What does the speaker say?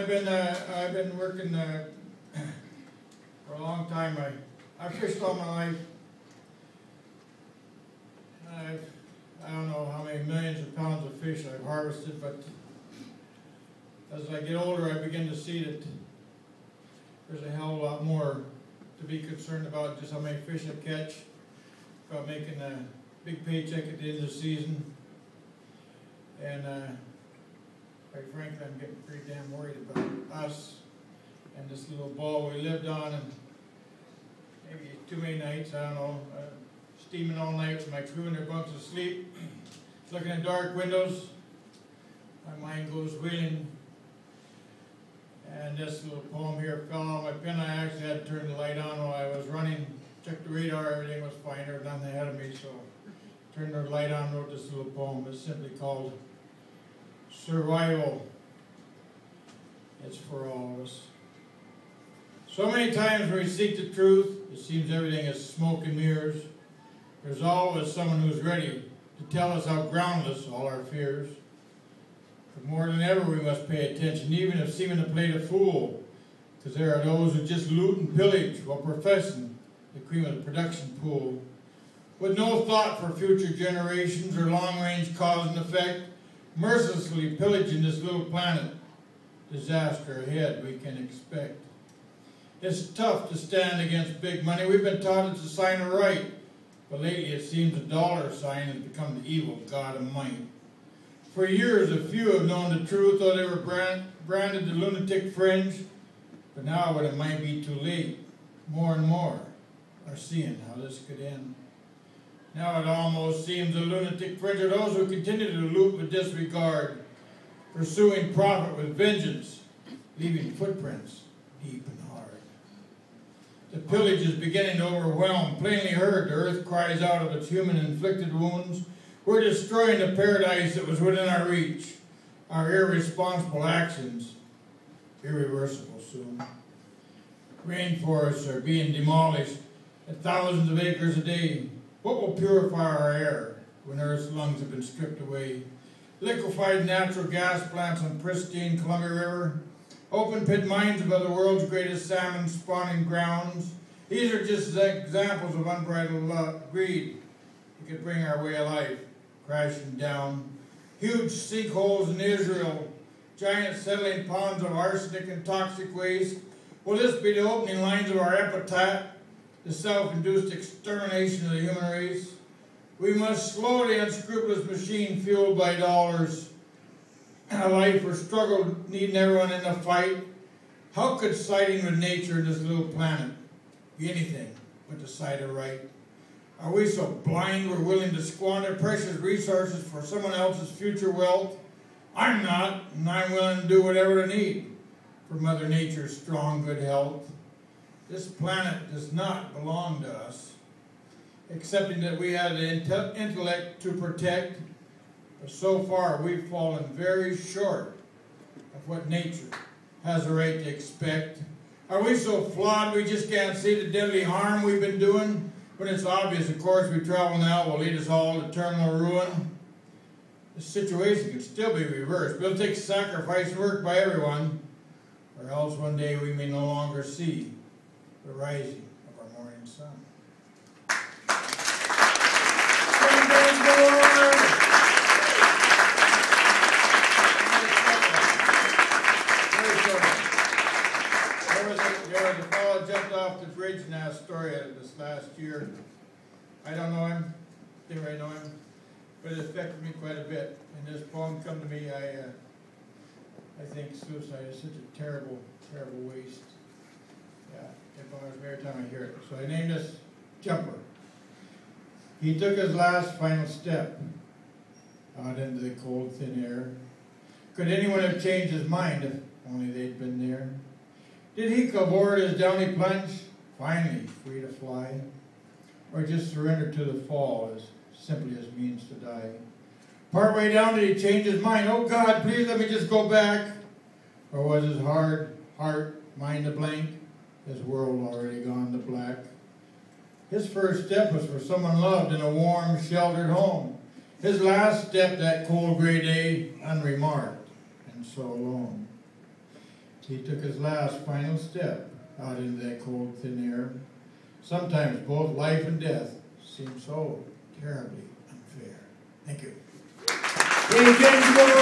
I've been working for a long time. I've fished all my life. I don't know how many millions of pounds of fish I've harvested, but as I get older, I begin to see that there's a hell of a lot more to be concerned about, just how many fish I catch, about making a big paycheck at the end of the season. And quite frankly, I'm getting pretty damn worried about us and this little ball we lived on, and maybe too many nights, I don't know, steaming all night with my crew in their bunks asleep, looking at dark windows. My mind goes wheeling. And this little poem here fell on my pen. I actually had to turn the light on while I was running, checked the radar, everything was fine, there was nothing ahead of me, so turned the light on, wrote this little poem. It's simply called Survival. It's for all of us. So many times when we seek the truth, it seems everything is smoke and mirrors. There's always someone who's ready to tell us how groundless all our fears. But more than ever, we must pay attention, even if seeming to play the fool, because there are those who just loot and pillage while professing the cream of the production pool. With no thought for future generations or long-range cause and effect, mercilessly pillaging this little planet, disaster ahead we can expect. It's tough to stand against big money. We've been taught it's a sign of right, but lately it seems the dollar sign has become the evil god of might. For years, a few have known the truth, though they were branded the lunatic fringe. But now, when it might be too late, more and more are seeing how this could end. Now it almost seems the lunatic fringe are those who continue to loot with disregard, pursuing profit with vengeance, leaving footprints deep and hard. The pillage is beginning to overwhelm. Plainly heard, the earth cries out of its human-inflicted wounds. We're destroying the paradise that was within our reach. Our irresponsible actions, irreversible soon. Rainforests are being demolished at thousands of acres a day. What will purify our air when Earth's lungs have been stripped away? Liquefied natural gas plants on pristine Columbia River, open pit mines of the world's greatest salmon spawning grounds. These are just examples of unbridled greed that could bring our way of life crashing down. Huge sinkholes in Israel, giant settling ponds of arsenic and toxic waste. Will this be the opening lines of our epitaph, the self-induced extermination of the human race? We must slow the unscrupulous machine fueled by dollars. A life for struggle needing everyone in the fight. How could siding with nature in this little planet be anything but the side of right? Are we so blind we're willing to squander precious resources for someone else's future wealth? I'm not, and I'm willing to do whatever I need for Mother Nature's strong, good health. This planet does not belong to us, accepting that we have the intellect to protect, but so far we've fallen very short of what nature has a right to expect. Are we so flawed we just can't see the deadly harm we've been doing? When it's obvious the course we travel now will lead us all to terminal ruin. The situation can still be reversed, but it'll take sacrifice and work by everyone, or else one day we may no longer see the rising of our morning sun. There was a fellow jumped off the bridge in Astoria this last year. I don't know him, didn't really know him, but it affected me quite a bit. And this poem come to me, I think suicide is such a terrible, terrible waste. Yeah, it bothers me every time I hear it. So I named this Jumper. He took his last final step out into the cold, thin air. Could anyone have changed his mind if only they'd been there? Did he aboard his downy plunge, finally free to fly? Or just surrender to the fall as simply as means to die? Partway down, did he change his mind? Oh God, please let me just go back. Or was his hard heart, mind a blank, his world already gone to black? His first step was for someone loved in a warm, sheltered home. His last step that cold gray day, unremarked and so alone. He took his last final step out into that cold, thin air. Sometimes both life and death seem so terribly unfair. Thank you. Hey, Densmore!